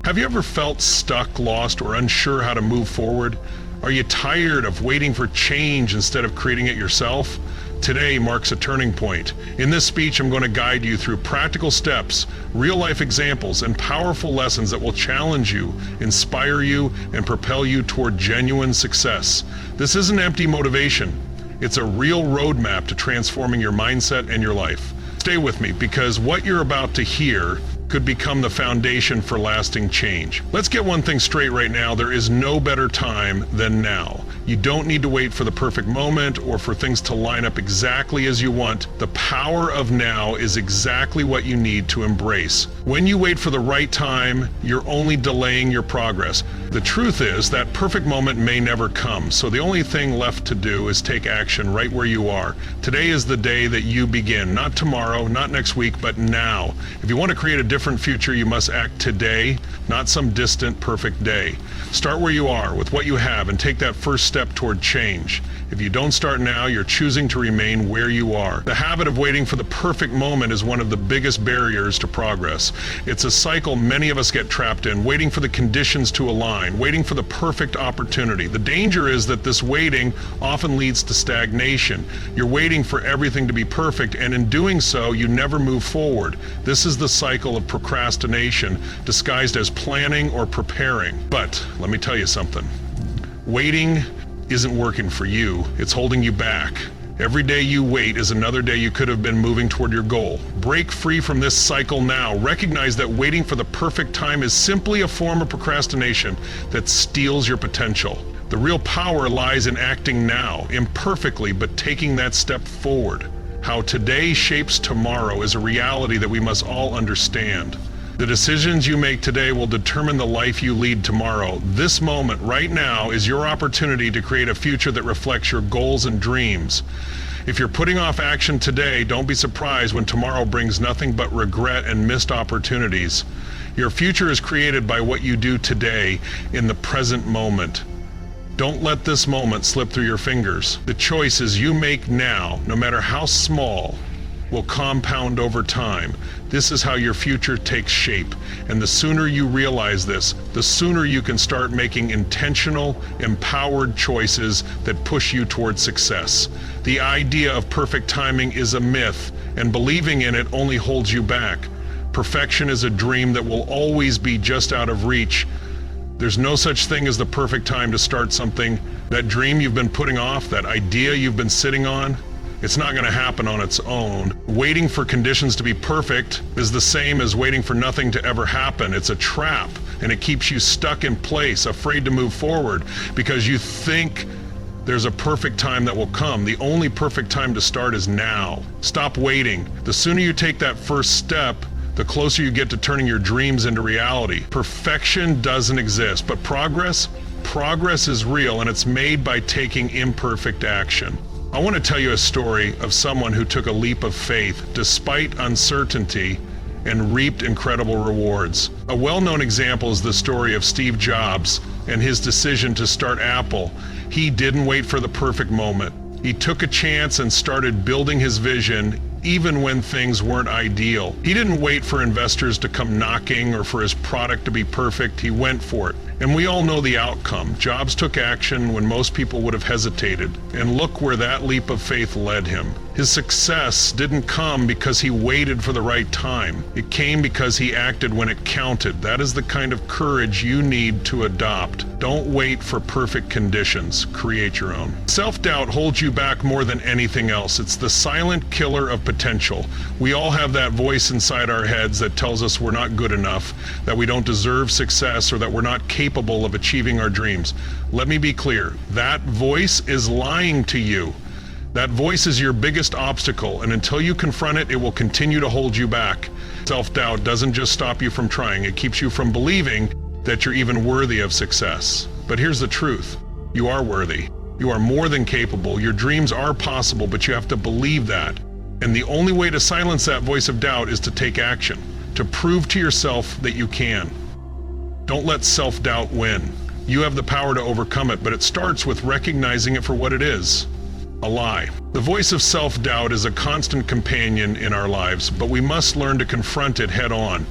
Have you ever felt stuck, lost, or unsure how to move forward? Are you tired of waiting for change instead of creating it yourself? Today marks a turning point. In this speech, I'm going to guide you through practical steps, real-life examples, and powerful lessons that will challenge you, inspire you, and propel you toward genuine success. This isn't empty motivation. It's a real roadmap to transforming your mindset and your life. Stay with me, because what you're about to hear could become the foundation for lasting change. Let's get one thing straight right now. There is no better time than now. You don't need to wait for the perfect moment or for things to line up exactly as you want. The power of now is exactly what you need to embrace. When you wait for the right time, you're only delaying your progress. The truth is that perfect moment may never come, so the only thing left to do is take action right where you are. Today is the day that you begin, not tomorrow, not next week, but now. If you want to create a different future, you must act today, not some distant perfect day. Start where you are with what you have and take that first step toward change. If you don't start now, you're choosing to remain where you are. The habit of waiting for the perfect moment is one of the biggest barriers to progress. It's a cycle many of us get trapped in, waiting for the conditions to align, waiting for the perfect opportunity. The danger is that this waiting often leads to stagnation. You're waiting for everything to be perfect, and in doing so, you never move forward. This is the cycle of procrastination, disguised as planning or preparing. But let me tell you something. Waiting isn't working for you. It's holding you back. Every day you wait is another day you could have been moving toward your goal. Break free from this cycle now. Recognize that waiting for the perfect time is simply a form of procrastination that steals your potential. The real power lies in acting now, imperfectly, but taking that step forward. How today shapes tomorrow is a reality that we must all understand. The decisions you make today will determine the life you lead tomorrow. This moment, right now, is your opportunity to create a future that reflects your goals and dreams. If you're putting off action today, don't be surprised when tomorrow brings nothing but regret and missed opportunities. Your future is created by what you do today in the present moment. Don't let this moment slip through your fingers. The choices you make now, no matter how small, will compound over time. This is how your future takes shape. And the sooner you realize this, the sooner you can start making intentional, empowered choices that push you towards success. The idea of perfect timing is a myth, and believing in it only holds you back. Perfection is a dream that will always be just out of reach. There's no such thing as the perfect time to start something. That dream you've been putting off, that idea you've been sitting on, it's not going to happen on its own. Waiting for conditions to be perfect is the same as waiting for nothing to ever happen. It's a trap, and it keeps you stuck in place, afraid to move forward, because you think there's a perfect time that will come. The only perfect time to start is now. Stop waiting. The sooner you take that first step, the closer you get to turning your dreams into reality. Perfection doesn't exist, but progress is real, and it's made by taking imperfect action. I want to tell you a story of someone who took a leap of faith despite uncertainty and reaped incredible rewards. A well-known example is the story of Steve Jobs and his decision to start Apple. He didn't wait for the perfect moment. He took a chance and started building his vision even when things weren't ideal. He didn't wait for investors to come knocking or for his product to be perfect. He went for it. And we all know the outcome. Jobs took action when most people would have hesitated. And look where that leap of faith led him. His success didn't come because he waited for the right time. It came because he acted when it counted. That is the kind of courage you need to adopt. Don't wait for perfect conditions. Create your own. Self-doubt holds you back more than anything else. It's the silent killer of potential. We all have that voice inside our heads that tells us we're not good enough, that we don't deserve success, or that we're not capable of achieving our dreams. Let me be clear. That voice is lying to you. That voice is your biggest obstacle, and until you confront it, it will continue to hold you back. Self-doubt doesn't just stop you from trying. It keeps you from believing that you're even worthy of success. But here's the truth. You are worthy. You are more than capable. Your dreams are possible, but you have to believe that. And the only way to silence that voice of doubt is to take action, to prove to yourself that you can. Don't let self-doubt win. You have the power to overcome it, but it starts with recognizing it for what it is. A lie. The voice of self-doubt is a constant companion in our lives, but we must learn to confront it head on.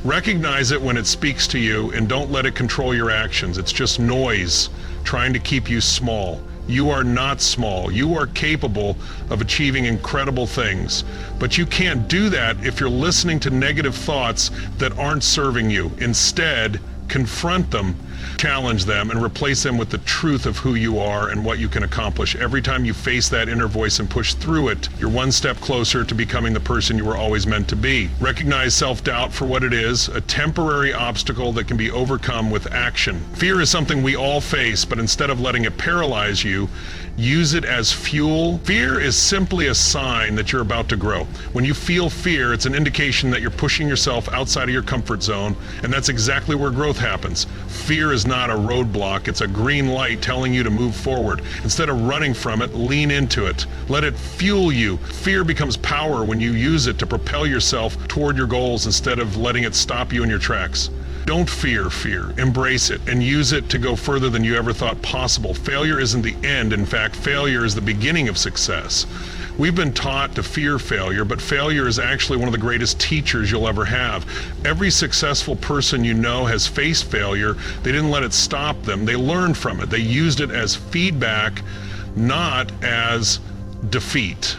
Recognize it when it speaks to you and don't let it control your actions. It's just noise trying to keep you small. You are not small. You are capable of achieving incredible things. But you can't do that if you're listening to negative thoughts that aren't serving you. Instead, confront them, challenge them, and replace them with the truth of who you are and what you can accomplish. Every time you face that inner voice and push through it, you're one step closer to becoming the person you were always meant to be. Recognize self-doubt for what it is, a temporary obstacle that can be overcome with action. Fear is something we all face, but instead of letting it paralyze you, use it as fuel. Fear is simply a sign that you're about to grow. When you feel fear, it's an indication that you're pushing yourself outside of your comfort zone, and that's exactly where growth happens. Fear is not a roadblock, it's a green light telling you to move forward. Instead of running from it, lean into it. Let it fuel you. Fear becomes power when you use it to propel yourself toward your goals instead of letting it stop you in your tracks. Don't fear fear. Embrace it and use it to go further than you ever thought possible. Failure isn't the end. In fact, failure is the beginning of success. We've been taught to fear failure, but failure is actually one of the greatest teachers you'll ever have. Every successful person you know has faced failure. They didn't let it stop them. They learned from it. They used it as feedback, not as defeat.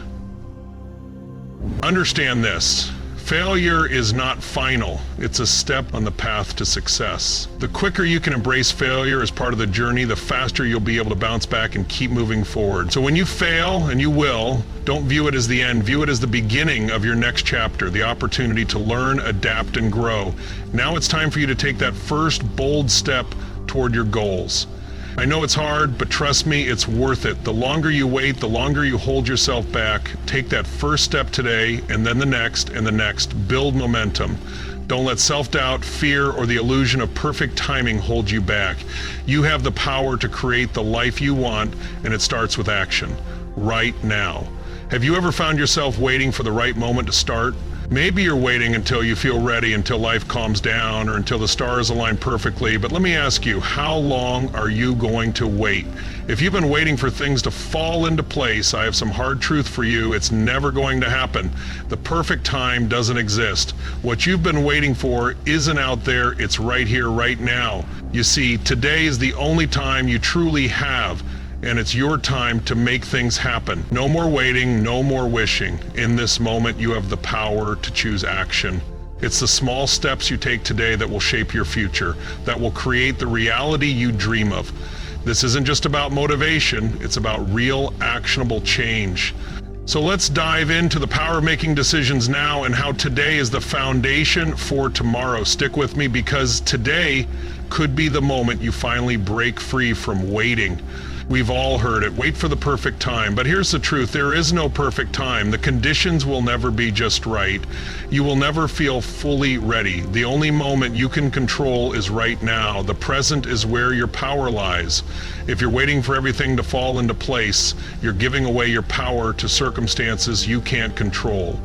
Understand this. Failure is not final. It's a step on the path to success. The quicker you can embrace failure as part of the journey, the faster you'll be able to bounce back and keep moving forward. So when you fail, and you will, don't view it as the end. View it as the beginning of your next chapter, the opportunity to learn, adapt, and grow. Now it's time for you to take that first bold step toward your goals. I know it's hard, but trust me, it's worth it. The longer you wait, the longer you hold yourself back. Take that first step today, and then the next, and the next. Build momentum. Don't let self-doubt, fear, or the illusion of perfect timing hold you back. You have the power to create the life you want, and it starts with action, right now. Have you ever found yourself waiting for the right moment to start? Maybe you're waiting until you feel ready, until life calms down, or until the stars align perfectly, but let me ask you, how long are you going to wait? If you've been waiting for things to fall into place, I have some hard truth for you. It's never going to happen. The perfect time doesn't exist. What you've been waiting for isn't out there, it's right here, right now. You see, today is the only time you truly have, and it's your time to make things happen. No more waiting, no more wishing. In this moment, you have the power to choose action. It's the small steps you take today that will shape your future, that will create the reality you dream of. This isn't just about motivation, it's about real, actionable change. So let's dive into the power of making decisions now and how today is the foundation for tomorrow. Stick with me because today could be the moment you finally break free from waiting. We've all heard it, wait for the perfect time. But here's the truth, there is no perfect time. The conditions will never be just right. You will never feel fully ready. The only moment you can control is right now. The present is where your power lies. If you're waiting for everything to fall into place, you're giving away your power to circumstances you can't control.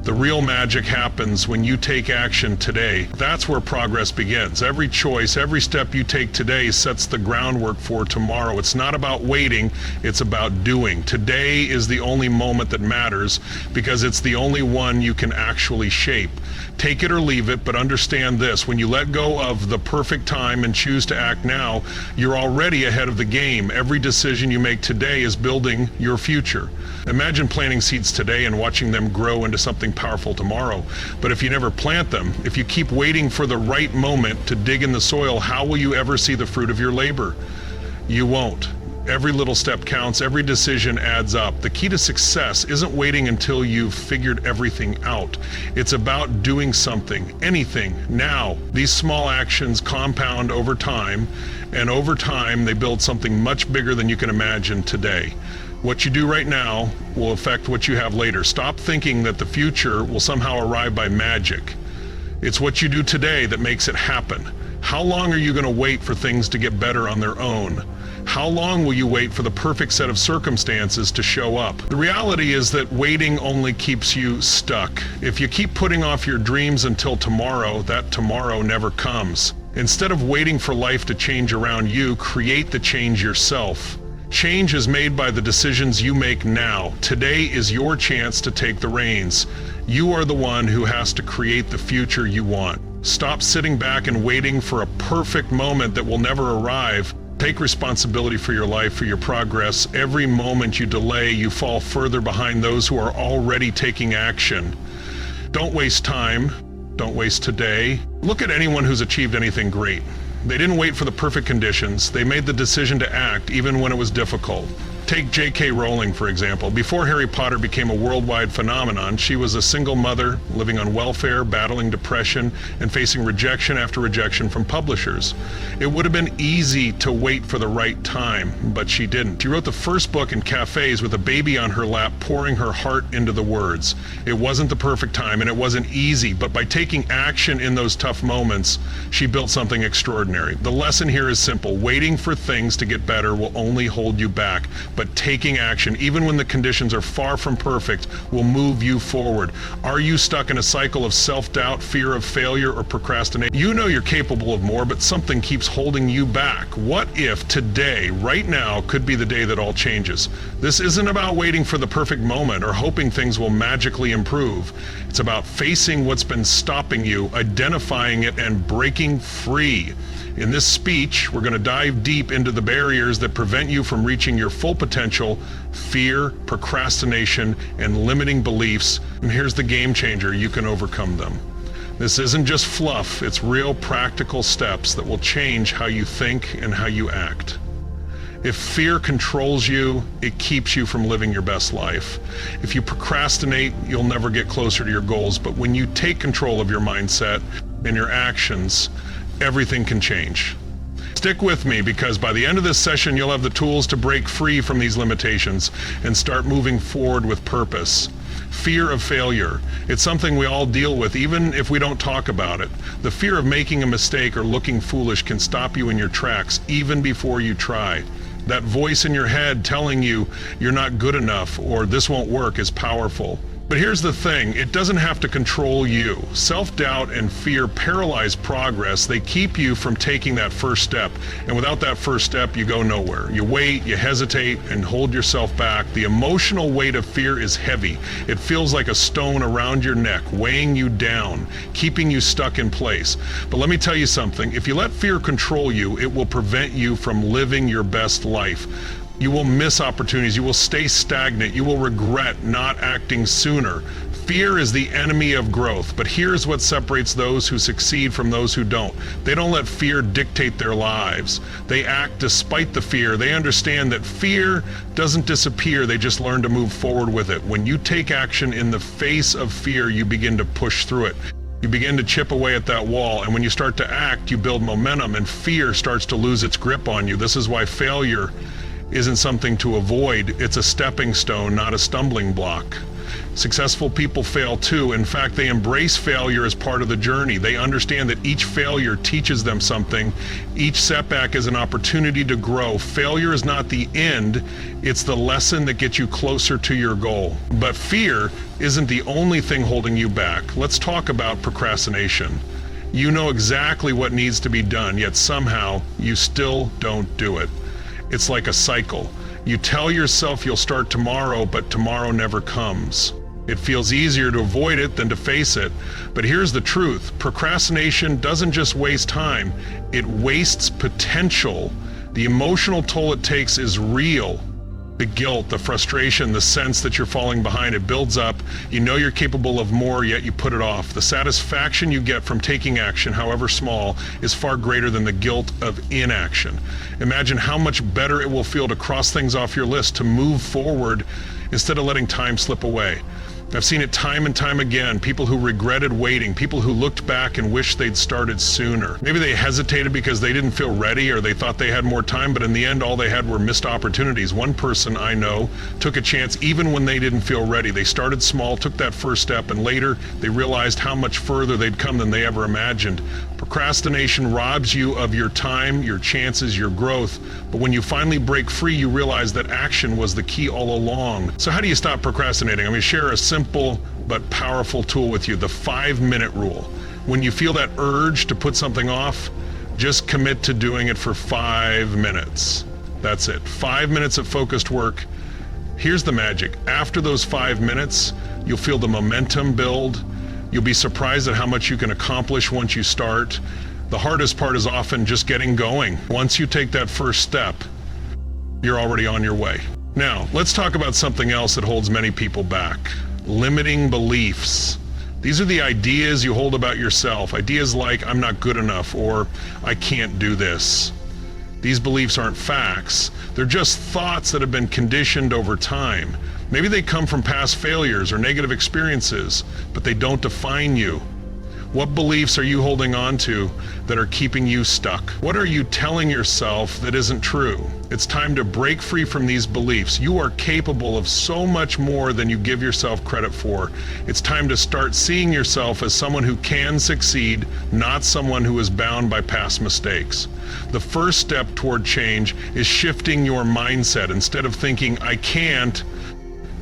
The real magic happens when you take action today. That's where progress begins. Every choice, every step you take today sets the groundwork for tomorrow. It's not about waiting, it's about doing. Today is the only moment that matters because it's the only one you can actually shape. Take it or leave it, but understand this. When you let go of the perfect time and choose to act now, you're already ahead of the game. Every decision you make today is building your future. Imagine planting seeds today and watching them grow into something powerful tomorrow. But if you never plant them, if you keep waiting for the right moment to dig in the soil, how will you ever see the fruit of your labor? You won't. Every little step counts, every decision adds up. The key to success isn't waiting until you've figured everything out. It's about doing something, anything, now. These small actions compound over time, and over time they build something much bigger than you can imagine today. What you do right now will affect what you have later. Stop thinking that the future will somehow arrive by magic. It's what you do today that makes it happen. How long are you going to wait for things to get better on their own? How long will you wait for the perfect set of circumstances to show up? The reality is that waiting only keeps you stuck. If you keep putting off your dreams until tomorrow, that tomorrow never comes. Instead of waiting for life to change around you, create the change yourself. Change is made by the decisions you make now. Today is your chance to take the reins. You are the one who has to create the future you want. Stop sitting back and waiting for a perfect moment that will never arrive. Take responsibility for your life, for your progress. Every moment you delay, you fall further behind those who are already taking action. Don't waste time. Don't waste today. Look at anyone who's achieved anything great. They didn't wait for the perfect conditions. They made the decision to act even when it was difficult. Take J.K. Rowling, for example. Before Harry Potter became a worldwide phenomenon, she was a single mother, living on welfare, battling depression, and facing rejection after rejection from publishers. It would have been easy to wait for the right time, but she didn't. She wrote the first book in cafes with a baby on her lap, pouring her heart into the words. It wasn't the perfect time, and it wasn't easy, but by taking action in those tough moments, she built something extraordinary. The lesson here is simple. Waiting for things to get better will only hold you back. But taking action, even when the conditions are far from perfect, will move you forward. Are you stuck in a cycle of self-doubt, fear of failure, or procrastination? You know you're capable of more, but something keeps holding you back. What if today, right now, could be the day that all changes? This isn't about waiting for the perfect moment or hoping things will magically improve. It's about facing what's been stopping you, identifying it, and breaking free. In this speech, we're going to dive deep into the barriers that prevent you from reaching your full potential: fear, procrastination, and limiting beliefs. And here's the game changer: you can overcome them. This isn't just fluff, it's real practical steps that will change how you think and how you act. If fear controls you, it keeps you from living your best life. If you procrastinate, you'll never get closer to your goals. But when you take control of your mindset and your actions, everything can change. Stick with me, because by the end of this session, you'll have the tools to break free from these limitations and start moving forward with purpose. Fear of failure. It's something we all deal with, even if we don't talk about it. The fear of making a mistake or looking foolish can stop you in your tracks even before you try. That voice in your head telling you you're not good enough or this won't work is powerful. But here's the thing, it doesn't have to control you. Self-doubt and fear paralyze progress. They keep you from taking that first step. And without that first step, you go nowhere. You wait, you hesitate, and hold yourself back. The emotional weight of fear is heavy. It feels like a stone around your neck, weighing you down, keeping you stuck in place. But let me tell you something, if you let fear control you, it will prevent you from living your best life. You will miss opportunities, you will stay stagnant, you will regret not acting sooner. Fear is the enemy of growth, but here's what separates those who succeed from those who don't. They don't let fear dictate their lives. They act despite the fear. They understand that fear doesn't disappear, they just learn to move forward with it. When you take action in the face of fear, you begin to push through it. You begin to chip away at that wall, and when you start to act, you build momentum, and fear starts to lose its grip on you. This is why failure isn't something to avoid. It's a stepping stone, not a stumbling block. Successful people fail too. In fact, they embrace failure as part of the journey. They understand that each failure teaches them something. Each setback is an opportunity to grow. Failure is not the end, it's the lesson that gets you closer to your goal. But fear isn't the only thing holding you back. Let's talk about procrastination. You know exactly what needs to be done, yet somehow you still don't do it. It's like a cycle. You tell yourself you'll start tomorrow, but tomorrow never comes. It feels easier to avoid it than to face it. But here's the truth. Procrastination doesn't just waste time, it wastes potential. The emotional toll it takes is real. The guilt, the frustration, the sense that you're falling behind, it builds up. You know you're capable of more, yet you put it off. The satisfaction you get from taking action, however small, is far greater than the guilt of inaction. Imagine how much better it will feel to cross things off your list, to move forward instead of letting time slip away. I've seen it time and time again. People who regretted waiting, people who looked back and wished they'd started sooner. Maybe they hesitated because they didn't feel ready or they thought they had more time, but in the end all they had were missed opportunities. One person I know took a chance even when they didn't feel ready. They started small, took that first step, and later they realized how much further they'd come than they ever imagined. Procrastination robs you of your time, your chances, your growth. But when you finally break free, you realize that action was the key all along. So how do you stop procrastinating? I'm going to share a simple but powerful tool with you, the 5-minute rule. When you feel that urge to put something off, just commit to doing it for 5 minutes. That's it. 5 minutes of focused work. Here's the magic. After those 5 minutes, you'll feel the momentum build. You'll be surprised at how much you can accomplish once you start. The hardest part is often just getting going. Once you take that first step, you're already on your way. Now, let's talk about something else that holds many people back. Limiting beliefs. These are the ideas you hold about yourself. Ideas like, I'm not good enough, or I can't do this. These beliefs aren't facts. They're just thoughts that have been conditioned over time. Maybe they come from past failures or negative experiences, but they don't define you. What beliefs are you holding on to that are keeping you stuck? What are you telling yourself that isn't true? It's time to break free from these beliefs. You are capable of so much more than you give yourself credit for. It's time to start seeing yourself as someone who can succeed, not someone who is bound by past mistakes. The first step toward change is shifting your mindset. Instead of thinking, I can't,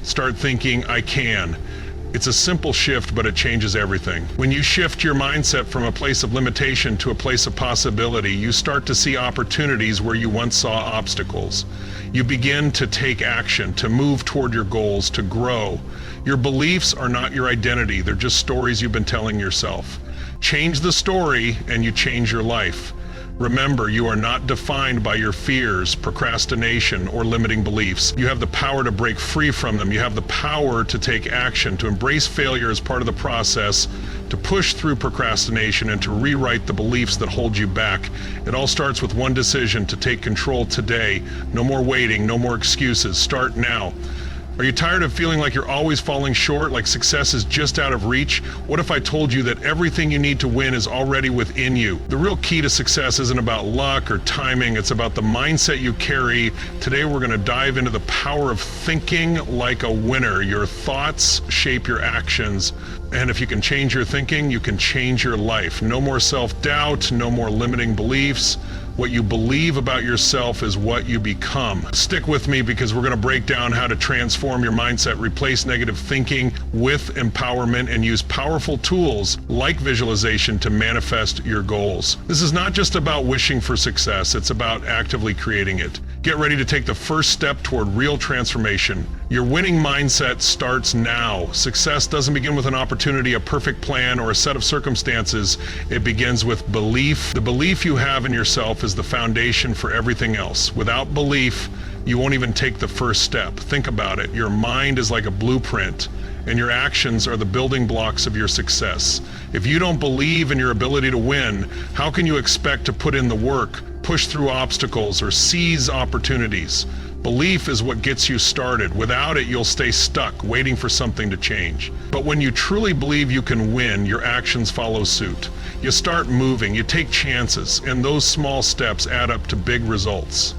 start thinking, I can. It's a simple shift, but it changes everything. When you shift your mindset from a place of limitation to a place of possibility, you start to see opportunities where you once saw obstacles. You begin to take action, to move toward your goals, to grow. Your beliefs are not your identity. They're just stories you've been telling yourself. Change the story and you change your life. Remember, you are not defined by your fears, procrastination, or limiting beliefs. You have the power to break free from them. You have the power to take action, to embrace failure as part of the process, to push through procrastination, and to rewrite the beliefs that hold you back. It all starts with one decision: to take control today. No more waiting, no more excuses. Start now. Are you tired of feeling like you're always falling short, like success is just out of reach? What if I told you that everything you need to win is already within you? The real key to success isn't about luck or timing, it's about the mindset you carry. Today we're going to dive into the power of thinking like a winner. Your thoughts shape your actions, and if you can change your thinking, you can change your life. No more self-doubt, no more limiting beliefs. What you believe about yourself is what you become. Stick with me because we're going to break down how to transform your mindset, replace negative thinking with empowerment, and use powerful tools like visualization to manifest your goals. This is not just about wishing for success, it's about actively creating it. Get ready to take the first step toward real transformation. Your winning mindset starts now. Success doesn't begin with an opportunity, a perfect plan, or a set of circumstances. It begins with belief. The belief you have in yourself is the foundation for everything else. Without belief, you won't even take the first step. Think about it. Your mind is like a blueprint, and your actions are the building blocks of your success. If you don't believe in your ability to win, how can you expect to put in the work, push through obstacles, or seize opportunities? Belief is what gets you started. Without it, you'll stay stuck, waiting for something to change. But when you truly believe you can win, your actions follow suit. You start moving, you take chances, and those small steps add up to big results.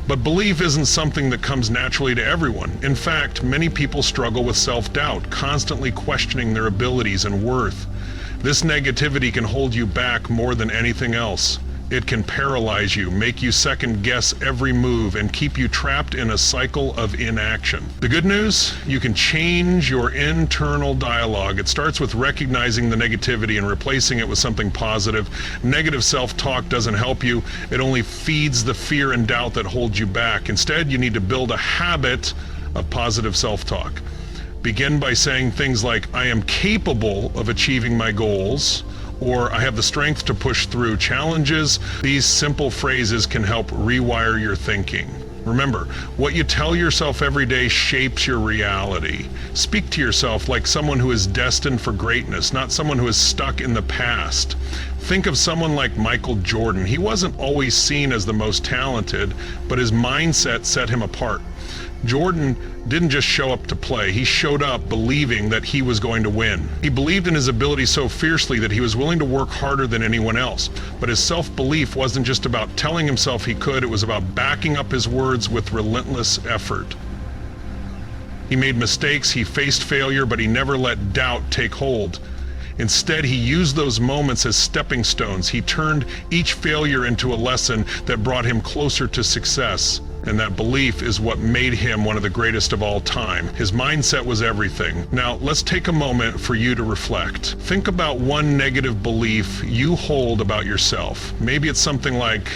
But belief isn't something that comes naturally to everyone. In fact, many people struggle with self-doubt, constantly questioning their abilities and worth. This negativity can hold you back more than anything else. It can paralyze you, make you second-guess every move, and keep you trapped in a cycle of inaction. The good news? You can change your internal dialogue. It starts with recognizing the negativity and replacing it with something positive. Negative self-talk doesn't help you. It only feeds the fear and doubt that holds you back. Instead, you need to build a habit of positive self-talk. Begin by saying things like, I am capable of achieving my goals, or I have the strength to push through challenges. These simple phrases can help rewire your thinking. Remember, what you tell yourself every day shapes your reality. Speak to yourself like someone who is destined for greatness, not someone who is stuck in the past. Think of someone like Michael Jordan. He wasn't always seen as the most talented, but his mindset set him apart. Jordan didn't just show up to play, he showed up believing that he was going to win. He believed in his ability so fiercely that he was willing to work harder than anyone else. But his self-belief wasn't just about telling himself he could, it was about backing up his words with relentless effort. He made mistakes, he faced failure, but he never let doubt take hold. Instead, he used those moments as stepping stones. He turned each failure into a lesson that brought him closer to success. And that belief is what made him one of the greatest of all time. His mindset was everything. Now, let's take a moment for you to reflect. Think about one negative belief you hold about yourself. Maybe it's something like,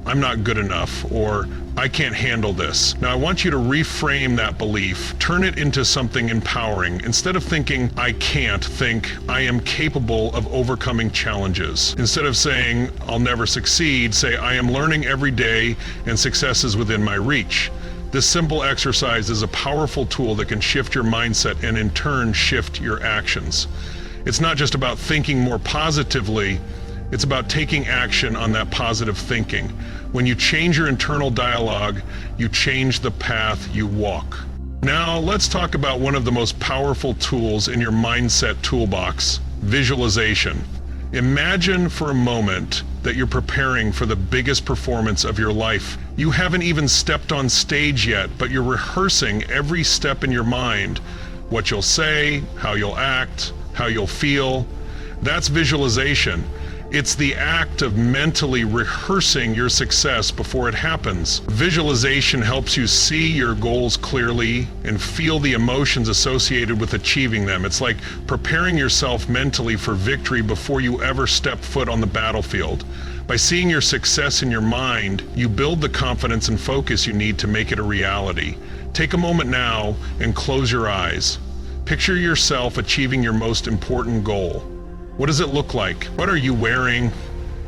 I'm not good enough, or I can't handle this. Now I want you to reframe that belief, turn it into something empowering. Instead of thinking, I can't, think, I am capable of overcoming challenges. Instead of saying, I'll never succeed, say, I am learning every day and success is within my reach. This simple exercise is a powerful tool that can shift your mindset and in turn shift your actions. It's not just about thinking more positively, it's about taking action on that positive thinking. When you change your internal dialogue, you change the path you walk. Now, let's talk about one of the most powerful tools in your mindset toolbox, visualization. Imagine for a moment that you're preparing for the biggest performance of your life. You haven't even stepped on stage yet, but you're rehearsing every step in your mind. What you'll say, how you'll act, how you'll feel. That's visualization. It's the act of mentally rehearsing your success before it happens. Visualization helps you see your goals clearly and feel the emotions associated with achieving them. It's like preparing yourself mentally for victory before you ever step foot on the battlefield. By seeing your success in your mind, you build the confidence and focus you need to make it a reality. Take a moment now and close your eyes. Picture yourself achieving your most important goal. What does it look like? What are you wearing?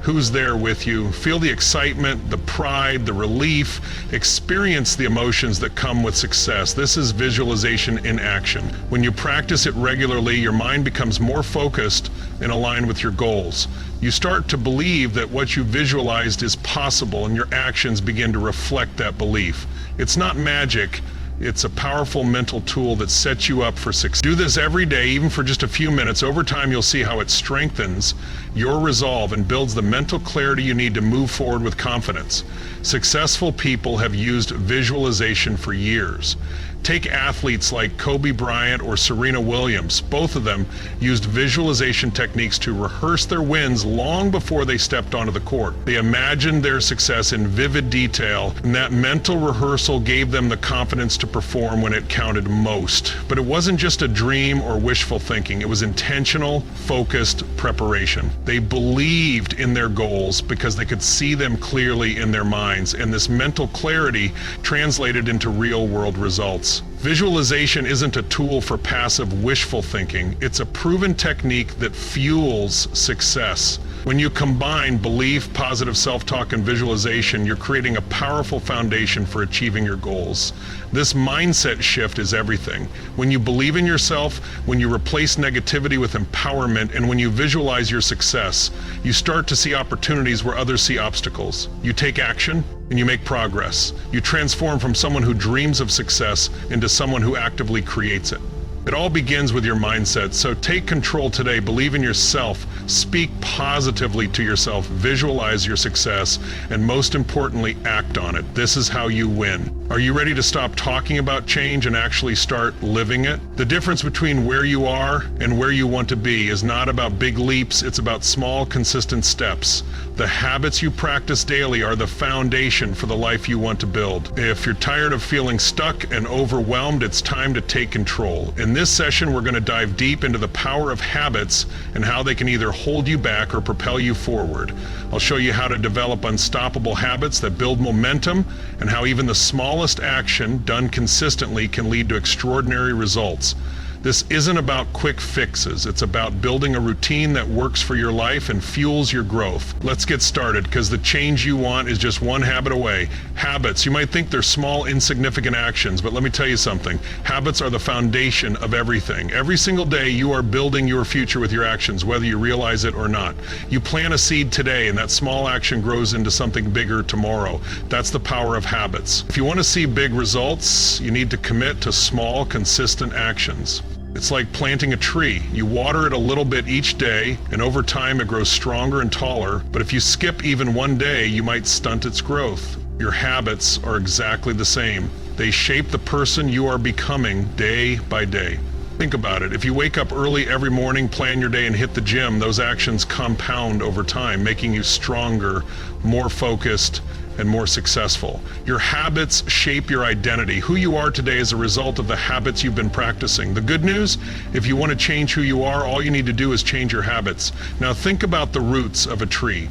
Who's there with you? Feel the excitement, the pride, the relief. Experience the emotions that come with success. This is visualization in action. When you practice it regularly, your mind becomes more focused and aligned with your goals. You start to believe that what you visualized is possible, and your actions begin to reflect that belief. It's not magic. It's a powerful mental tool that sets you up for success. Do this every day, even for just a few minutes. Over time, you'll see how it strengthens your resolve and builds the mental clarity you need to move forward with confidence. Successful people have used visualization for years. Take athletes like Kobe Bryant or Serena Williams. Both of them used visualization techniques to rehearse their wins long before they stepped onto the court. They imagined their success in vivid detail, and that mental rehearsal gave them the confidence to perform when it counted most. But it wasn't just a dream or wishful thinking. It was intentional, focused preparation. They believed in their goals because they could see them clearly in their minds, and this mental clarity translated into real-world results. Visualization isn't a tool for passive wishful thinking. It's a proven technique that fuels success. When you combine belief, positive self-talk, and visualization, you're creating a powerful foundation for achieving your goals. This mindset shift is everything. When you believe in yourself, when you replace negativity with empowerment, and when you visualize your success, you start to see opportunities where others see obstacles. You take action, and you make progress. You transform from someone who dreams of success into someone who actively creates it. It all begins with your mindset, so take control today. Believe in yourself, speak positively to yourself, visualize your success, and most importantly, act on it. This is how you win. Are you ready to stop talking about change and actually start living it? The difference between where you are and where you want to be is not about big leaps, it's about small, consistent steps. The habits you practice daily are the foundation for the life you want to build. If you're tired of feeling stuck and overwhelmed, it's time to take control. In this session, we're going to dive deep into the power of habits and how they can either hold you back or propel you forward. I'll show you how to develop unstoppable habits that build momentum, and how even the smallest action done consistently can lead to extraordinary results. This isn't about quick fixes. It's about building a routine that works for your life and fuels your growth. Let's get started, because the change you want is just one habit away. Habits, you might think they're small, insignificant actions, but let me tell you something. Habits are the foundation of everything. Every single day you are building your future with your actions, whether you realize it or not. You plant a seed today, and that small action grows into something bigger tomorrow. That's the power of habits. If you want to see big results, you need to commit to small, consistent actions. It's like planting a tree. You water it a little bit each day, and over time it grows stronger and taller. But if you skip even one day, you might stunt its growth. Your habits are exactly the same. They shape the person you are becoming day by day. Think about it. If you wake up early every morning, plan your day, and hit the gym, those actions compound over time, making you stronger, more focused, and more successful. Your habits shape your identity. Who you are today is a result of the habits you've been practicing. The good news, if you want to change who you are, all you need to do is change your habits. Now think about the roots of a tree.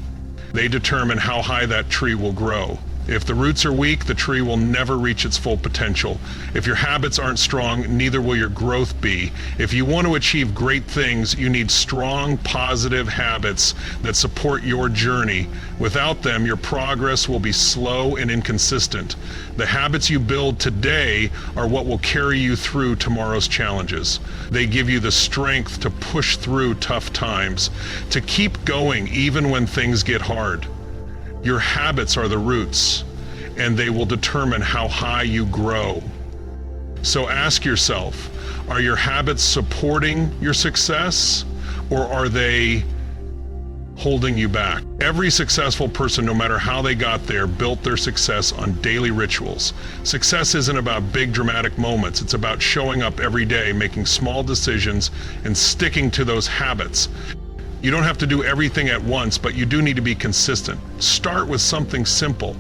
They determine how high that tree will grow. If the roots are weak, the tree will never reach its full potential. If your habits aren't strong, neither will your growth be. If you want to achieve great things, you need strong, positive habits that support your journey. Without them, your progress will be slow and inconsistent. The habits you build today are what will carry you through tomorrow's challenges. They give you the strength to push through tough times, to keep going even when things get hard. Your habits are the roots, and they will determine how high you grow. So ask yourself, are your habits supporting your success, or are they holding you back? Every successful person, no matter how they got there, built their success on daily rituals. Success isn't about big dramatic moments. It's about showing up every day, making small decisions, and sticking to those habits. You don't have to do everything at once, but you do need to be consistent. Start with something simple.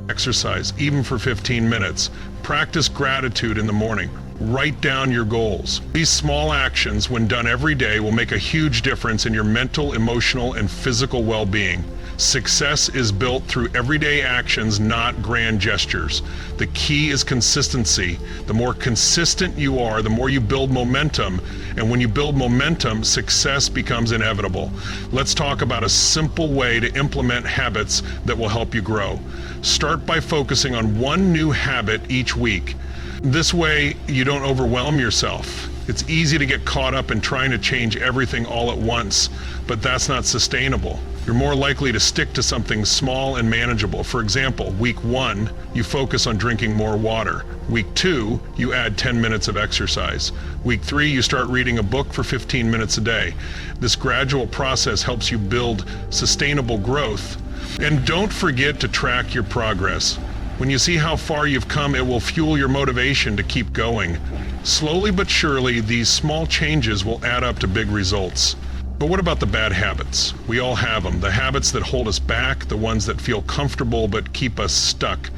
Exercise, even for 15 minutes. Practice gratitude in the morning. Write down your goals. These small actions, when done every day, will make a huge difference in your mental, emotional, and physical well-being. Success is built through everyday actions, not grand gestures. The key is consistency. The more consistent you are, the more you build momentum. And when you build momentum, success becomes inevitable. Let's talk about a simple way to implement habits that will help you grow. Start by focusing on one new habit each week. This way, you don't overwhelm yourself. It's easy to get caught up in trying to change everything all at once, but that's not sustainable. You're more likely to stick to something small and manageable. For example, week 1, you focus on drinking more water. Week 2, you add 10 minutes of exercise. Week 3, you start reading a book for 15 minutes a day. This gradual process helps you build sustainable growth. And don't forget to track your progress. When you see how far you've come, it will fuel your motivation to keep going. Slowly but surely, these small changes will add up to big results. But what about the bad habits? We all have them. The habits that hold us back, the ones that feel comfortable but keep us stuck.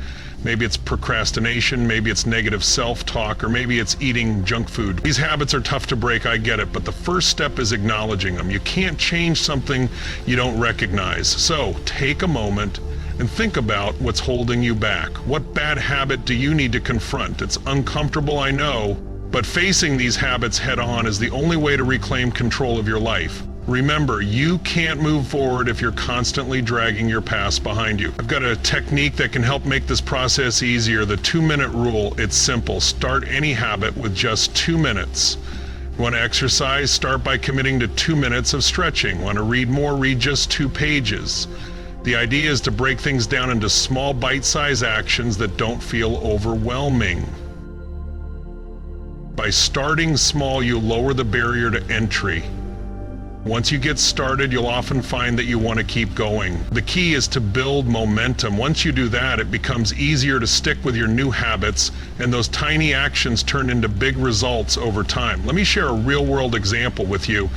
Maybe it's procrastination, maybe it's negative self-talk, or maybe it's eating junk food. These habits are tough to break, I get it, but the first step is acknowledging them. You can't change something you don't recognize. So take a moment and think about what's holding you back. What bad habit do you need to confront? It's uncomfortable, I know, but facing these habits head on is the only way to reclaim control of your life. Remember, you can't move forward if you're constantly dragging your past behind you. I've got a technique that can help make this process easier. The 2-minute rule. It's simple. Start any habit with just 2 minutes. Want to exercise? Start by committing to 2 minutes of stretching. Want to read more? Read just 2 pages. The idea is to break things down into small bite-sized actions that don't feel overwhelming. By starting small, you lower the barrier to entry. Once you get started, you'll often find that you want to keep going. The key is to build momentum. Once you do that, it becomes easier to stick with your new habits, and those tiny actions turn into big results over time. Let me share a real-world example with you.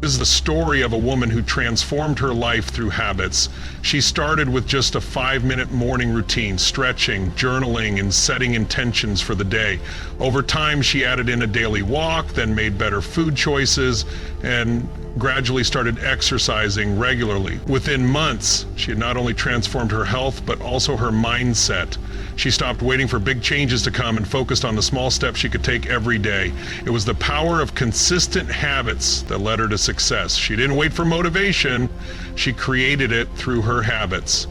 This is the story of a woman who transformed her life through habits. She started with just a 5-minute morning routine, stretching, journaling, and setting intentions for the day. Over time, she added in a daily walk, then made better food choices, and gradually started exercising regularly. Within months, she had not only transformed her health, but also her mindset. She stopped waiting for big changes to come and focused on the small steps she could take every day. It was the power of consistent habits that led her to success. She didn't wait for motivation, she created it through her habits.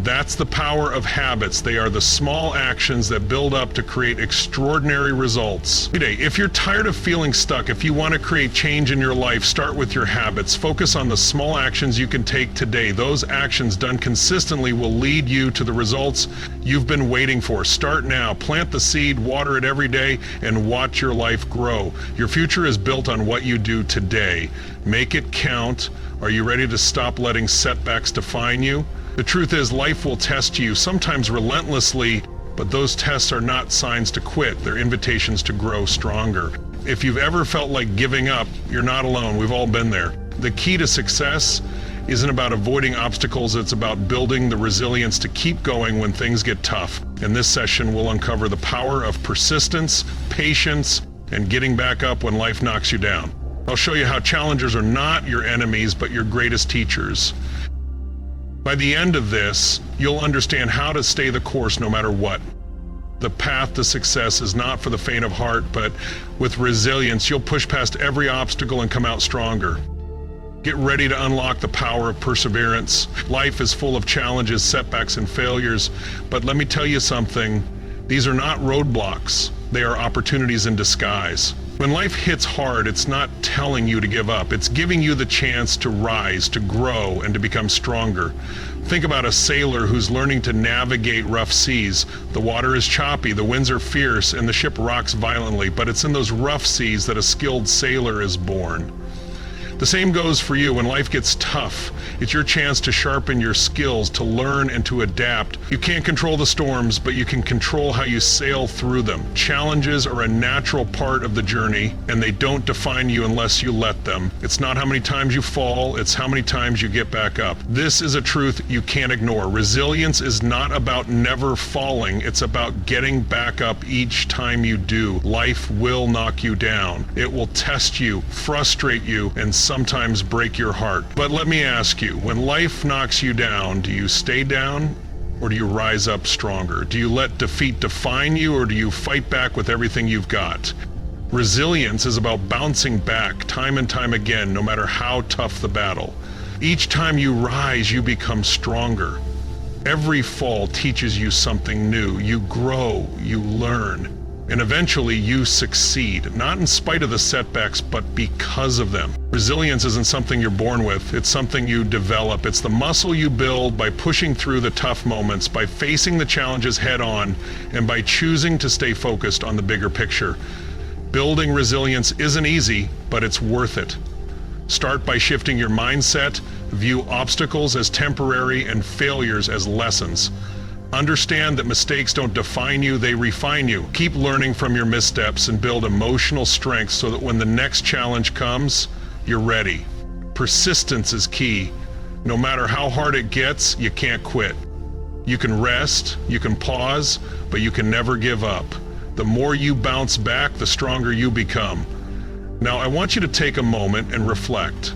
That's the power of habits. They are the small actions that build up to create extraordinary results. Today, if you're tired of feeling stuck, if you want to create change in your life, start with your habits. Focus on the small actions you can take today. Those actions done consistently will lead you to the results you've been waiting for. Start now. Plant the seed, water it every day, and watch your life grow. Your future is built on what you do today. Make it count. Are you ready to stop letting setbacks define you? The truth is, life will test you, sometimes relentlessly, but those tests are not signs to quit. They're invitations to grow stronger. If you've ever felt like giving up, you're not alone. We've all been there. The key to success isn't about avoiding obstacles. It's about building the resilience to keep going when things get tough. In this session, we'll uncover the power of persistence, patience, and getting back up when life knocks you down. I'll show you how challenges are not your enemies, but your greatest teachers. By the end of this, you'll understand how to stay the course no matter what. The path to success is not for the faint of heart, but with resilience, you'll push past every obstacle and come out stronger. Get ready to unlock the power of perseverance. Life is full of challenges, setbacks, and failures, but let me tell you something. These are not roadblocks. They are opportunities in disguise. When life hits hard, it's not telling you to give up. It's giving you the chance to rise, to grow, and to become stronger. Think about a sailor who's learning to navigate rough seas. The water is choppy, the winds are fierce, and the ship rocks violently, but it's in those rough seas that a skilled sailor is born. The same goes for you when life gets tough. It's your chance to sharpen your skills, to learn and to adapt. You can't control the storms, but you can control how you sail through them. Challenges are a natural part of the journey, and they don't define you unless you let them. It's not how many times you fall, it's how many times you get back up. This is a truth you can't ignore. Resilience is not about never falling, it's about getting back up each time you do. Life will knock you down. It will test you, frustrate you, and sometimes break your heart. But let me ask you, when life knocks you down, do you stay down or do you rise up stronger? Do you let defeat define you or do you fight back with everything you've got? Resilience is about bouncing back time and time again, no matter how tough the battle. Each time you rise, you become stronger. Every fall teaches you something new. You grow, you learn. And eventually you succeed, not in spite of the setbacks, but because of them. Resilience isn't something you're born with, it's something you develop. It's the muscle you build by pushing through the tough moments, by facing the challenges head on, and by choosing to stay focused on the bigger picture. Building resilience isn't easy, but it's worth it. Start by shifting your mindset, view obstacles as temporary and failures as lessons. Understand that mistakes don't define you, they refine you. Keep learning from your missteps and build emotional strength so that when the next challenge comes, you're ready. Persistence is key. No matter how hard it gets, you can't quit. You can rest, you can pause, but you can never give up. The more you bounce back, the stronger you become. Now, I want you to take a moment and reflect.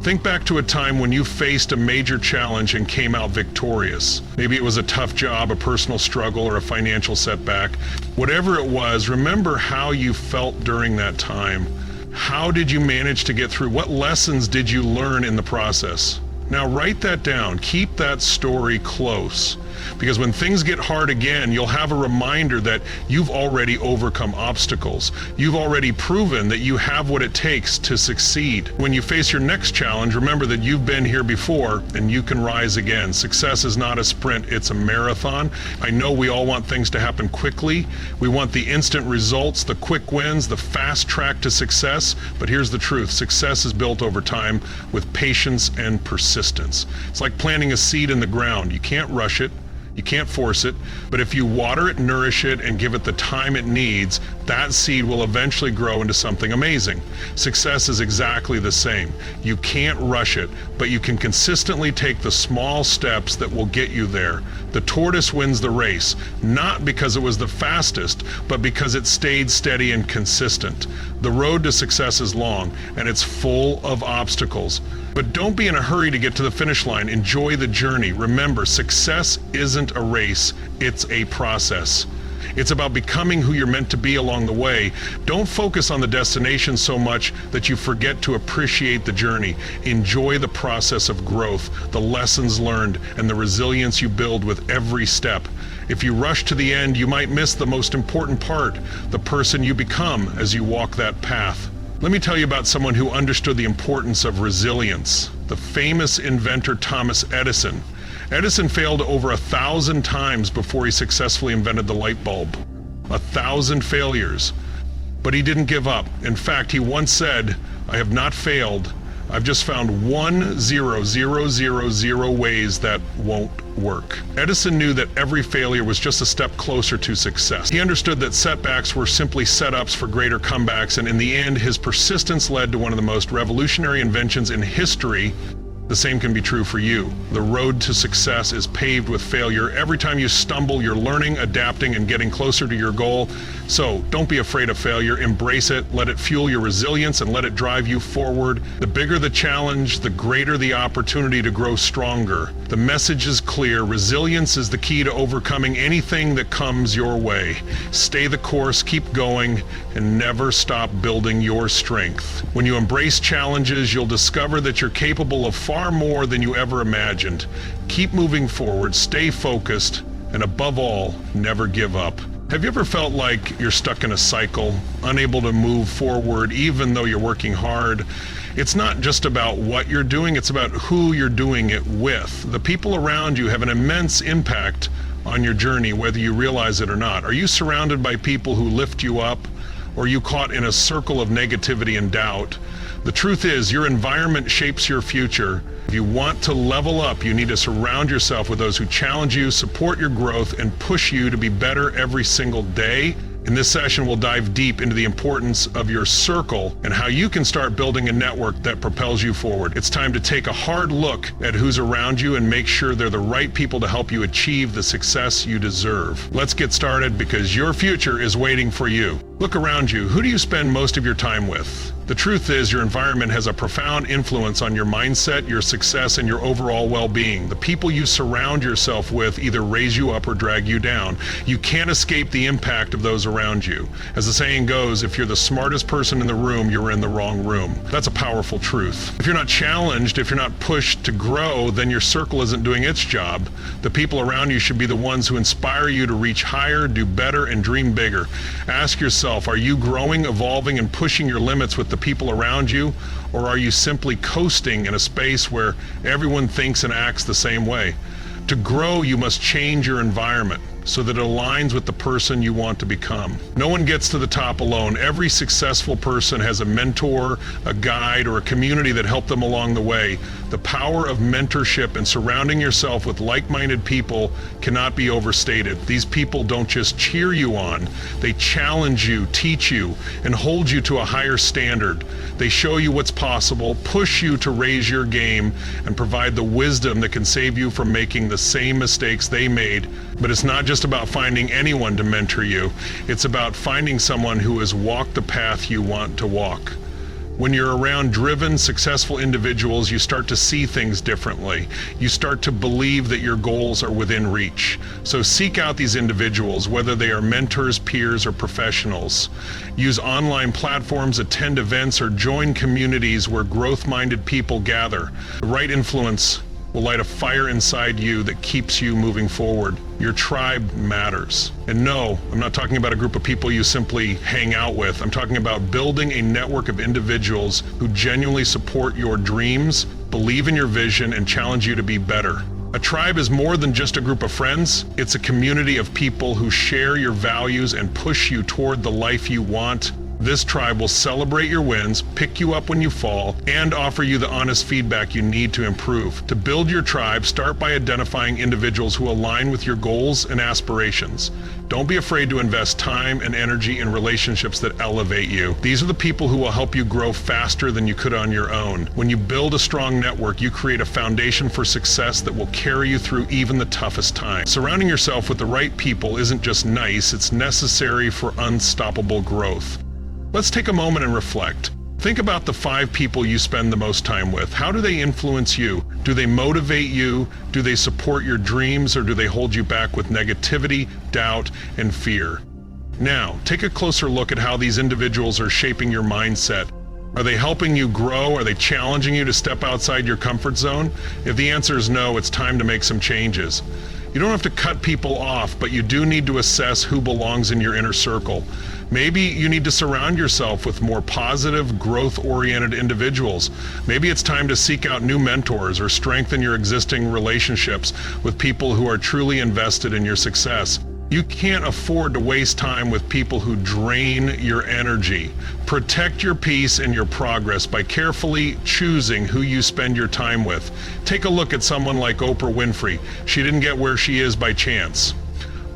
Think back to a time when you faced a major challenge and came out victorious. Maybe it was a tough job, a personal struggle, or a financial setback. Whatever it was, remember how you felt during that time. How did you manage to get through? What lessons did you learn in the process? Now write that down. Keep that story close. Because when things get hard again, you'll have a reminder that you've already overcome obstacles. You've already proven that you have what it takes to succeed. When you face your next challenge, remember that you've been here before and you can rise again. Success is not a sprint, it's a marathon. I know we all want things to happen quickly. We want the instant results, the quick wins, the fast track to success. But here's the truth. Success is built over time with patience and persistence. It's like planting a seed in the ground. You can't rush it. You can't force it, but if you water it, nourish it, and give it the time it needs, that seed will eventually grow into something amazing. Success is exactly the same. You can't rush it, but you can consistently take the small steps that will get you there. The tortoise wins the race, not because it was the fastest, but because it stayed steady and consistent. The road to success is long, and it's full of obstacles. But don't be in a hurry to get to the finish line. Enjoy the journey. Remember, success isn't a race, it's a process. It's about becoming who you're meant to be along the way. Don't focus on the destination so much that you forget to appreciate the journey. Enjoy the process of growth, the lessons learned, and the resilience you build with every step. If you rush to the end, you might miss the most important part, the person you become as you walk that path. Let me tell you about someone who understood the importance of resilience. The famous inventor Thomas Edison. Edison failed over 1,000 times before he successfully invented the light bulb. 1,000 failures. But he didn't give up. In fact, he once said, "I have not failed. I've just found 1,000,000 ways that won't work." Edison knew that every failure was just a step closer to success. He understood that setbacks were simply setups for greater comebacks, and in the end, his persistence led to one of the most revolutionary inventions in history, The same can be true for you. The road to success is paved with failure. Every time you stumble, you're learning, adapting, and getting closer to your goal. So don't be afraid of failure. Embrace it. Let it fuel your resilience and let it drive you forward. The bigger the challenge, the greater the opportunity to grow stronger. The message is clear. Resilience is the key to overcoming anything that comes your way. Stay the course, keep going, and never stop building your strength. When you embrace challenges, you'll discover that you're capable of far more than you ever imagined. Keep moving forward, stay focused, and above all, never give up. Have you ever felt like you're stuck in a cycle, unable to move forward even though you're working hard? It's not just about what you're doing, it's about who you're doing it with. The people around you have an immense impact on your journey, whether you realize it or not. Are you surrounded by people who lift you up, or are you caught in a circle of negativity and doubt? The truth is, your environment shapes your future. If you want to level up, you need to surround yourself with those who challenge you, support your growth, and push you to be better every single day. In this session, we'll dive deep into the importance of your circle and how you can start building a network that propels you forward. It's time to take a hard look at who's around you and make sure they're the right people to help you achieve the success you deserve. Let's get started because your future is waiting for you. Look around you. Who do you spend most of your time with? The truth is, your environment has a profound influence on your mindset, your success, and your overall well-being. The people you surround yourself with either raise you up or drag you down. You can't escape the impact of those around you. As the saying goes, if you're the smartest person in the room, you're in the wrong room. That's a powerful truth. If you're not challenged, if you're not pushed to grow, then your circle isn't doing its job. The people around you should be the ones who inspire you to reach higher, do better, and dream bigger. Ask yourself, are you growing, evolving, and pushing your limits with the people around you, or are you simply coasting in a space where everyone thinks and acts the same way? To grow, you must change your environment so that it aligns with the person you want to become. No one gets to the top alone. Every successful person has a mentor, a guide, or a community that helped them along the way. The power of mentorship and surrounding yourself with like-minded people cannot be overstated. These people don't just cheer you on, they challenge you, teach you, and hold you to a higher standard. They show you what's possible, push you to raise your game, and provide the wisdom that can save you from making the same mistakes they made. But it's not just about finding anyone to mentor you. It's about finding someone who has walked the path you want to walk. When you're around driven, successful individuals, you start to see things differently. You start to believe that your goals are within reach. So seek out these individuals, whether they are mentors, peers, or professionals. Use online platforms, attend events, or join communities where growth-minded people gather. The right influence will light a fire inside you that keeps you moving forward. Your tribe matters. And no, I'm not talking about a group of people you simply hang out with. I'm talking about building a network of individuals who genuinely support your dreams, believe in your vision, and challenge you to be better. A tribe is more than just a group of friends. It's a community of people who share your values and push you toward the life you want. This tribe will celebrate your wins, pick you up when you fall, and offer you the honest feedback you need to improve. To build your tribe, start by identifying individuals who align with your goals and aspirations. Don't be afraid to invest time and energy in relationships that elevate you. These are the people who will help you grow faster than you could on your own. When you build a strong network, you create a foundation for success that will carry you through even the toughest times. Surrounding yourself with the right people isn't just nice, it's necessary for unstoppable growth. Let's take a moment and reflect. Think about the 5 people you spend the most time with. How do they influence you? Do they motivate you? Do they support your dreams, or do they hold you back with negativity, doubt, and fear? Now, take a closer look at how these individuals are shaping your mindset. Are they helping you grow? Are they challenging you to step outside your comfort zone? If the answer is no, it's time to make some changes. You don't have to cut people off, but you do need to assess who belongs in your inner circle. Maybe you need to surround yourself with more positive, growth-oriented individuals. Maybe it's time to seek out new mentors or strengthen your existing relationships with people who are truly invested in your success. You can't afford to waste time with people who drain your energy. Protect your peace and your progress by carefully choosing who you spend your time with. Take a look at someone like Oprah Winfrey. She didn't get where she is by chance.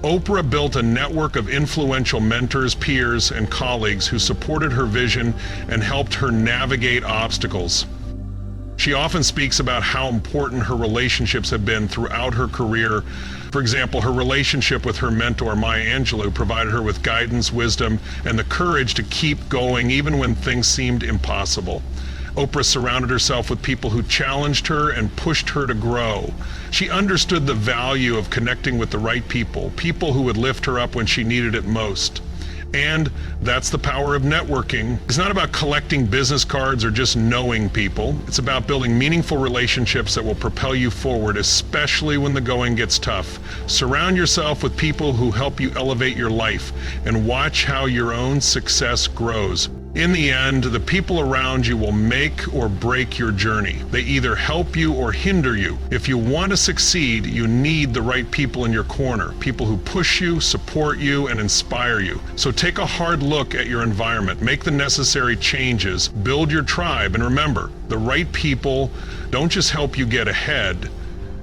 Oprah built a network of influential mentors, peers, and colleagues who supported her vision and helped her navigate obstacles. She often speaks about how important her relationships have been throughout her career. For example, her relationship with her mentor, Maya Angelou, provided her with guidance, wisdom, and the courage to keep going even when things seemed impossible. Oprah surrounded herself with people who challenged her and pushed her to grow. She understood the value of connecting with the right people, people who would lift her up when she needed it most. And that's the power of networking. It's not about collecting business cards or just knowing people. It's about building meaningful relationships that will propel you forward, especially when the going gets tough. Surround yourself with people who help you elevate your life and watch how your own success grows. In the end, the people around you will make or break your journey. They either help you or hinder you. If you want to succeed, you need the right people in your corner, people who push you, support you, and inspire you. So take a hard look at your environment, make the necessary changes, build your tribe, and remember, the right people don't just help you get ahead,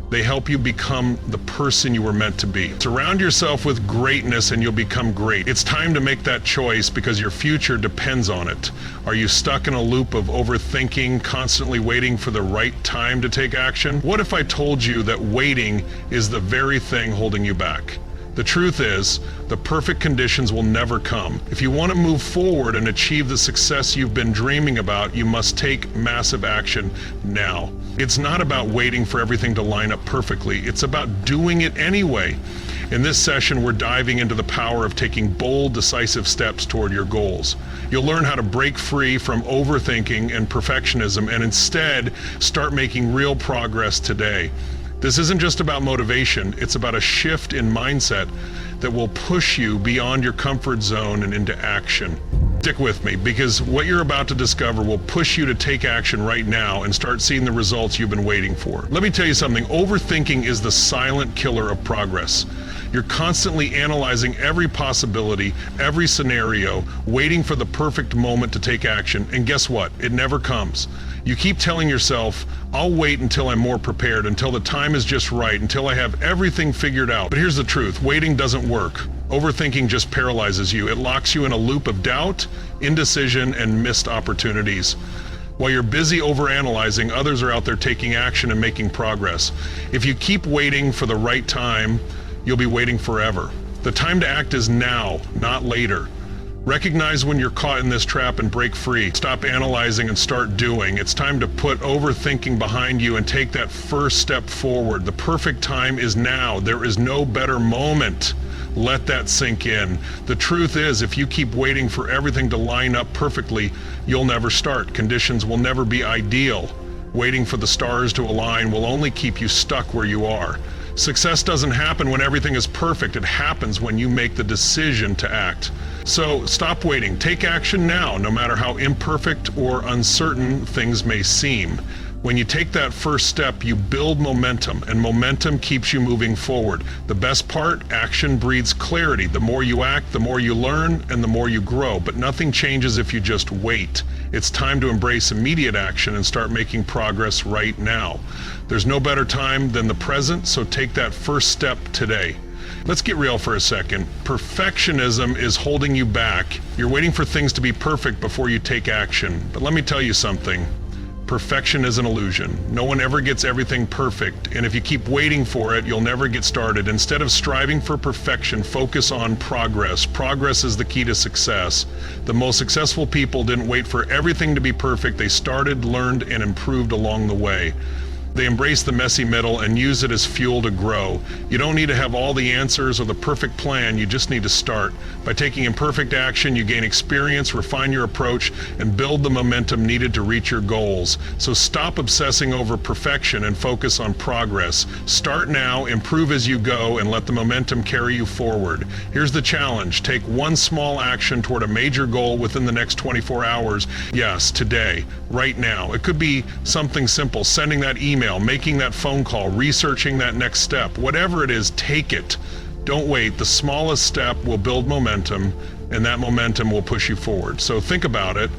they help you become the person you were meant to be. Surround yourself with greatness and you'll become great. It's time to make that choice because your future depends on it. Are you stuck in a loop of overthinking, constantly waiting for the right time to take action? What if I told you that waiting is the very thing holding you back? The truth is, the perfect conditions will never come. If you want to move forward and achieve the success you've been dreaming about, you must take massive action now. It's not about waiting for everything to line up perfectly. It's about doing it anyway. In this session, we're diving into the power of taking bold, decisive steps toward your goals. You'll learn how to break free from overthinking and perfectionism and instead start making real progress today. This isn't just about motivation, it's about a shift in mindset that will push you beyond your comfort zone and into action. Stick with me, because what you're about to discover will push you to take action right now and start seeing the results you've been waiting for. Let me tell you something, overthinking is the silent killer of progress. You're constantly analyzing every possibility, every scenario, waiting for the perfect moment to take action, and guess what? It never comes. You keep telling yourself, I'll wait until I'm more prepared, until the time is just right, until I have everything figured out. But here's the truth, waiting doesn't work. Overthinking just paralyzes you. It locks you in a loop of doubt, indecision, and missed opportunities. While you're busy overanalyzing, others are out there taking action and making progress. If you keep waiting for the right time, you'll be waiting forever. The time to act is now, not later. Recognize when you're caught in this trap and break free. Stop analyzing and start doing. It's time to put overthinking behind you and take that first step forward. The perfect time is now. There is no better moment. Let that sink in. The truth is, if you keep waiting for everything to line up perfectly, you'll never start. Conditions will never be ideal. Waiting for the stars to align will only keep you stuck where you are. Success doesn't happen when everything is perfect. It happens when you make the decision to act. So stop waiting. Take action now, no matter how imperfect or uncertain things may seem. When you take that first step, you build momentum, and momentum keeps you moving forward. The best part, action breeds clarity. The more you act, the more you learn, and the more you grow. But nothing changes if you just wait. It's time to embrace immediate action and start making progress right now. There's no better time than the present, so take that first step today. Let's get real for a second. Perfectionism is holding you back. You're waiting for things to be perfect before you take action. But let me tell you something. Perfection is an illusion. No one ever gets everything perfect, and if you keep waiting for it, you'll never get started. Instead of striving for perfection, focus on progress. Progress is the key to success. The most successful people didn't wait for everything to be perfect. They started, learned, and improved along the way. They embrace the messy middle and use it as fuel to grow. You don't need to have all the answers or the perfect plan, you just need to start. By taking imperfect action, you gain experience, refine your approach, and build the momentum needed to reach your goals. So stop obsessing over perfection and focus on progress. Start now, improve as you go, and let the momentum carry you forward. Here's the challenge. Take one small action toward a major goal within the next 24 hours. Yes, today, right now. It could be something simple, sending that email, making that phone call, researching that next step. Whatever it is, take it. Don't wait. The smallest step will build momentum, and that momentum will push you forward. So think about it.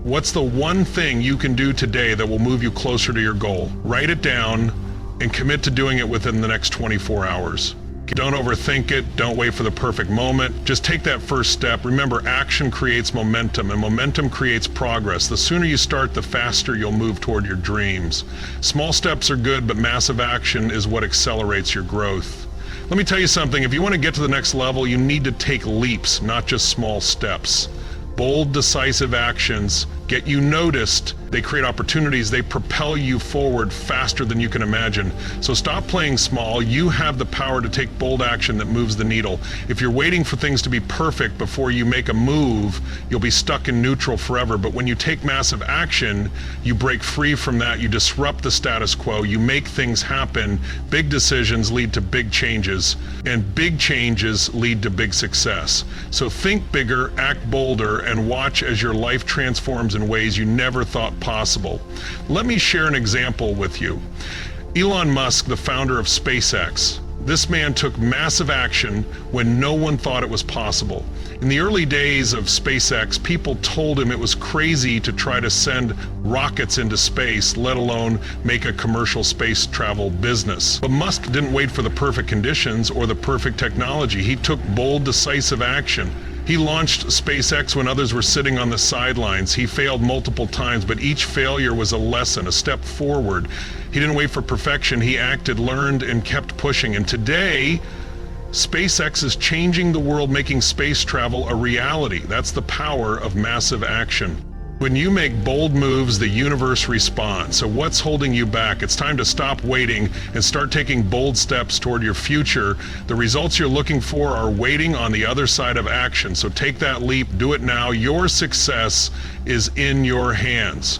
What's the one thing you can do today that will move you closer to your goal? Write it down and commit to doing it within the next 24 hours. Don't overthink it. Don't wait for the perfect moment. Just take that first step. Remember, action creates momentum, and momentum creates progress. The sooner you start, the faster you'll move toward your dreams. Small steps are good, but massive action is what accelerates your growth. Let me tell you something. If you want to get to the next level, you need to take leaps, not just small steps. Bold, decisive actions get you noticed. They create opportunities. They propel you forward faster than you can imagine. So stop playing small. You have the power to take bold action that moves the needle. If you're waiting for things to be perfect before you make a move, you'll be stuck in neutral forever. But when you take massive action, you break free from that. You disrupt the status quo. You make things happen. Big decisions lead to big changes, and big changes lead to big success. So think bigger, act bolder, and watch as your life transforms in ways you never thought possible. Let me share an example with you. Elon Musk, the founder of SpaceX, this man took massive action when no one thought it was possible. In the early days of SpaceX, people told him it was crazy to try to send rockets into space, let alone make a commercial space travel business. But Musk didn't wait for the perfect conditions or the perfect technology. He took bold, decisive action. He launched SpaceX when others were sitting on the sidelines. He failed multiple times, but each failure was a lesson, a step forward. He didn't wait for perfection. He acted, learned, and kept pushing. And today, SpaceX is changing the world, making space travel a reality. That's the power of massive action. When you make bold moves, the universe responds. So what's holding you back? It's time to stop waiting and start taking bold steps toward your future. The results you're looking for are waiting on the other side of action. So take that leap, do it now. Your success is in your hands.